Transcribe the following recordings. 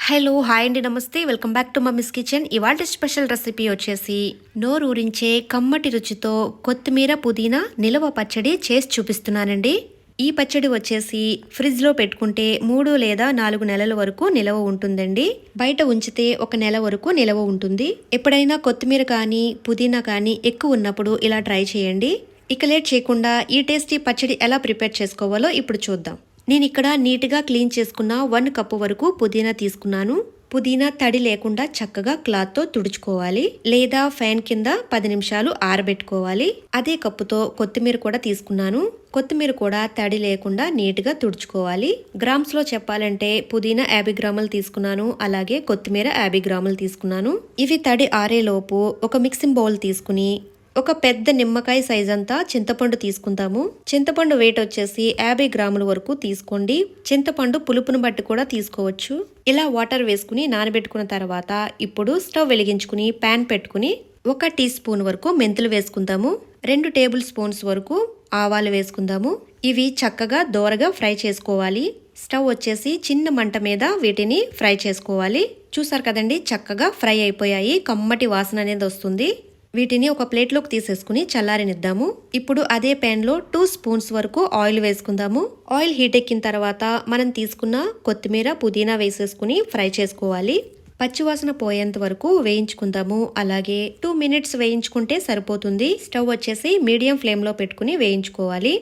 Hello hi అండి నమస్తే welcome back to mummies kitchen. ఇవాళ స్పెషల్ రెసిపీ వచ్చేసి నోరూరించే కమ్మటి రుచితో కొత్తిమీర పుదీనా నిలవ పచ్చడి చేసి చూపిస్తున్నానండి. ఈ పచ్చడి వచ్చేసి ఫ్రిడ్జ్లో పెట్టుకుంటే 3 లేదా 4 నెలల వరకు నిలవ ఉంటుందండి. బయట ఉంచితే 1 నెల వరకు నిలవ ఉంటుంది. ఎప్పుడైనా కొత్తిమీర కానీ పుదీనా కానీ ఎక్కువ ఉన్నప్పుడు ఇలా ట్రై చేయండి. ఇక లేట్ చేయకుండా ఈ టేస్టీ పచ్చడి ఎలా ప్రిపేర్ చేసుకోవాలో ఇప్పుడు చూద్దాం. నేను ఇక్కడ నీట్గా క్లీన్ చేసుకున్న 1 కప్పు వరకు పుదీనా తీసుకున్నాను. పుదీనా తడి లేకుండా చక్కగా క్లాత్తో తుడుచుకోవాలి లేదా ఫ్యాన్ కింద 10 నిమిషాలు ఆరబెట్టుకోవాలి. అదే కప్పుతో కొత్తిమీర కూడా తీసుకున్నాను. కొత్తిమీర కూడా తడి లేకుండా నీట్గా తుడుచుకోవాలి. గ్రామ్స్లో చెప్పాలంటే పుదీనా 50 గ్రాములు తీసుకున్నాను, అలాగే కొత్తిమీర 50 గ్రాములు తీసుకున్నాను. ఇవి తడి ఆరేలోపు ఒక మిక్సింగ్ బౌల్ తీసుకుని ఒక పెద్ద నిమ్మకాయ సైజ్ అంతా చింతపండు తీసుకుందాము. చింతపండు వెయిట్ వచ్చేసి 50 గ్రాముల వరకు తీసుకోండి. చింతపండు పులుపును బట్టి కూడా తీసుకోవచ్చు. ఇలా వాటర్ వేసుకుని నానబెట్టుకున్న తర్వాత ఇప్పుడు స్టవ్ వెలిగించుకుని ప్యాన్ పెట్టుకుని 1 టీ స్పూన్ వరకు మెంతులు వేసుకుందాము. 2 టేబుల్ స్పూన్స్ వరకు ఆవాలు వేసుకుందాము. ఇవి చక్కగా దోరగా ఫ్రై చేసుకోవాలి. స్టవ్ వచ్చేసి చిన్న మంట మీద వీటిని ఫ్రై చేసుకోవాలి. చూసారు కదండి, చక్కగా ఫ్రై అయిపోయాయి. కమ్మటి వాసన అనేది వస్తుంది. వీటిని ఒక ప్లేట్లోకి తీసేసుకుని చల్లారనిద్దాము. ఇప్పుడు అదే ప్యాన్లో 2 స్పూన్స్ వరకు ఆయిల్ వేసుకుందాము. ఆయిల్ హీట్ ఎక్కిన తర్వాత మనం తీసుకున్న కొత్తిమీర పుదీనా వేసేసుకుని ఫ్రై చేసుకోవాలి. పచ్చివాసన పోయేంత వరకు వేయించుకుందాము. అలాగే 2 మినిట్స్ వేయించుకుంటే సరిపోతుంది. స్టవ్ వచ్చేసి మీడియం ఫ్లేమ్లో పెట్టుకుని వేయించుకోవాలి.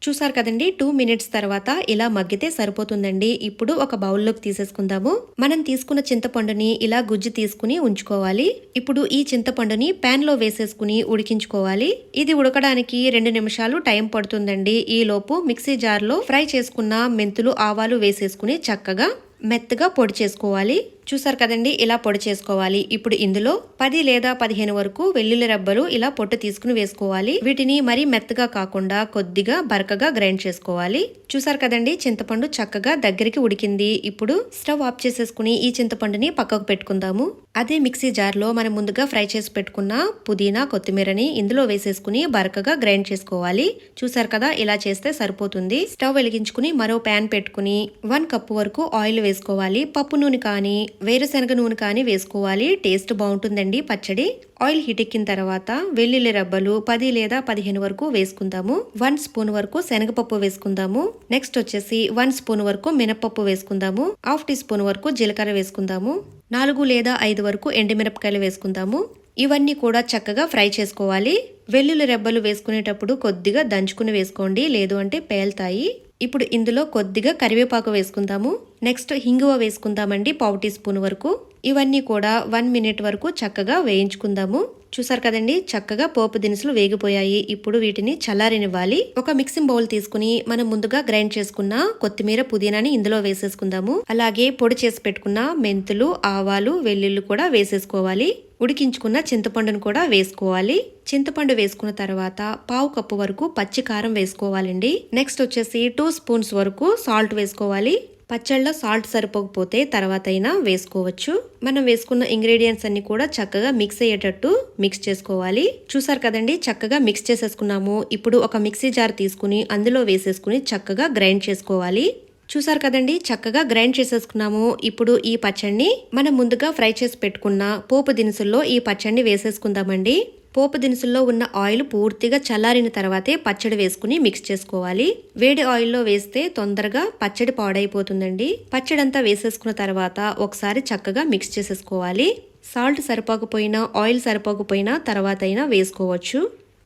చూసారు కదండి, 2 మినిట్స్ తర్వాత ఇలా మగ్గితే సరిపోతుందండి. ఇప్పుడు ఒక బౌల్లోకి తీసేసుకుందాము. మనం తీసుకున్న చింతపండుని ఇలా గుజ్జు తీసుకుని ఉంచుకోవాలి. ఇప్పుడు ఈ చింతపండుని ప్యాన్ లో వేసేసుకుని ఉడికించుకోవాలి. ఇది ఉడకడానికి 2 నిమిషాలు టైం పడుతుందండి. ఈ లోపు మిక్సీ జార్లో ఫ్రై చేసుకున్న మెంతులు ఆవాలు వేసేసుకుని చక్కగా మెత్తగా పొడి చేసుకోవాలి. చూసారు కదండి, ఇలా పొడి చేసుకోవాలి. ఇప్పుడు ఇందులో 10 లేదా 15 వరకు వెల్లుల్లి రెబ్బలు ఇలా పొట్టు తీసుకుని వేసుకోవాలి. వీటిని మరీ మెత్తగా కాకుండా కొద్దిగా బరకగా గ్రైండ్ చేసుకోవాలి. చూసారు కదండి, చింతపండు చక్కగా దగ్గరికి ఉడికింది. ఇప్పుడు స్టవ్ ఆఫ్ చేసేసుకుని ఈ చింతపండుని పక్కకు పెట్టుకుందాము. అదే మిక్సీ జార్లో మనం ముందుగా ఫ్రై చేసి పెట్టుకున్న పుదీనా కొత్తిమీరని ఇందులో వేసేసుకుని బరకగా గ్రైండ్ చేసుకోవాలి. చూసారు కదా, ఇలా చేస్తే సరిపోతుంది. స్టవ్ వెలిగించుకుని మరో ప్యాన్ పెట్టుకుని 1 కప్పు వరకు ఆయిల్ వేసుకోవాలి. పప్పు నూనె కానీ వేరుశనగ నూనె కానీ వేసుకోవాలి. టేస్ట్ బాగుంటుందండి పచ్చడి. ఆయిల్ హీట్ ఎక్కిన తర్వాత వెల్లుల్లి రెబ్బలు 10 లేదా 15 వరకు వేసుకుందాము. 1 స్పూన్ వరకు శనగపప్పు వేసుకుందాము. నెక్స్ట్ వచ్చేసి 1 స్పూన్ వరకు మినపప్పు వేసుకుందాము. 1/2 టీ స్పూన్ వరకు జీలకర్ర వేసుకుందాము. 4 లేదా 5 వరకు ఎండుమిరపకాయలు వేసుకుందాము. ఇవన్నీ కూడా చక్కగా ఫ్రై చేసుకోవాలి. వెల్లుల్లి రెబ్బలు వేసుకునేటప్పుడు కొద్దిగా దంచుకుని వేసుకోండి, లేదు అంటే పేలుతాయి. ఇప్పుడు ఇందులో కొద్దిగా కరివేపాకు వేసుకుందాము. నెక్స్ట్ హింగువ వేసుకుందామండి, 1/2 టీ స్పూన్ వరకు. ఇవన్నీ కూడా 1 మినిట్ వరకు చక్కగా వేయించుకుందాము. చూసారు కదండి, చక్కగా పోపు దినుసులు వేగిపోయాయి. ఇప్పుడు వీటిని చల్లారనివ్వాలి. ఒక మిక్సింగ్ బౌల్ తీసుకుని మనం ముందుగా గ్రైండ్ చేసుకున్న కొత్తిమీర పుదీనాని ఇందులో వేసేసుకుందాము. అలాగే పొడి చేసి పెట్టుకున్న మెంతులు ఆవాలు వెల్లుల్లి కూడా వేసేసుకోవాలి. ఉడికించుకున్న చింతపండును కూడా వేసుకోవాలి. చింతపండు వేసుకున్న తర్వాత 1/2 కప్పు వరకు పచ్చి కారం వేసుకోవాలండి. నెక్స్ట్ వచ్చేసి 2 స్పూన్స్ వరకు సాల్ట్ వేసుకోవాలి. పచ్చళ్ళలో సాల్ట్ సరిపోకపోతే తర్వాత అయినా వేసుకోవచ్చు. మనం వేసుకున్న ఇంగ్రీడియంట్స్ అన్ని కూడా చక్కగా మిక్స్ అయ్యేటట్టు మిక్స్ చేసుకోవాలి. చూసారు కదండి, చక్కగా మిక్స్ చేసేసుకున్నాము. ఇప్పుడు ఒక మిక్సీ జార్ తీసుకుని అందులో వేసేసుకుని చక్కగా గ్రైండ్ చేసుకోవాలి. చూసారు కదండి, చక్కగా గ్రైండ్ చేసేసుకున్నాము. ఇప్పుడు ఈ పచ్చడిని మనం ముందుగా ఫ్రై చేసి పెట్టుకున్న పోపు దినుసుల్లో ఈ పచ్చడిని వేసేసుకుందామండి. పోపు దినుసుల్లో ఉన్న ఆయిల్ పూర్తిగా చల్లారిన తర్వాతే పచ్చడి వేసుకుని మిక్స్ చేసుకోవాలి. వేడి ఆయిల్లో వేస్తే తొందరగా పచ్చడి పాడైపోతుందండి. పచ్చడి అంతా వేసేసుకున్న తర్వాత ఒకసారి చక్కగా మిక్స్ చేసేసుకోవాలి. సాల్ట్ సరిపోకపోయినా ఆయిల్ సరిపోకపోయినా తర్వాత అయినా వేసుకోవచ్చు.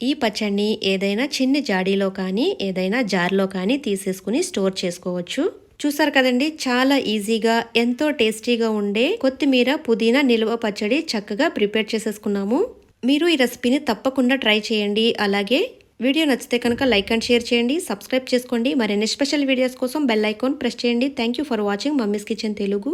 ఈ పచ్చడిని ఏదైనా చిన్న జాడీలో కానీ ఏదైనా జార్లో కానీ తీసేసుకుని స్టోర్ చేసుకోవచ్చు. చూసారు కదండి, చాలా ఈజీగా ఎంతో టేస్టీగా ఉండే కొత్తిమీర పుదీనా నిల్వ పచ్చడి చక్కగా ప్రిపేర్ చేసేసుకున్నాము. మీరు ఈ రెసిపీని తప్పకుండా ట్రై చేయండి. అలాగే వీడియో నచ్చితే కనుక లైక్ అండ్ షేర్ చేయండి, సబ్స్క్రైబ్ చేసుకోండి. మరిన్ని స్పెషల్ వీడియోస్ కోసం బెల్ ఐకాన్ ప్రెస్ చేయండి. Thank you for watching mummies kitchen Telugu.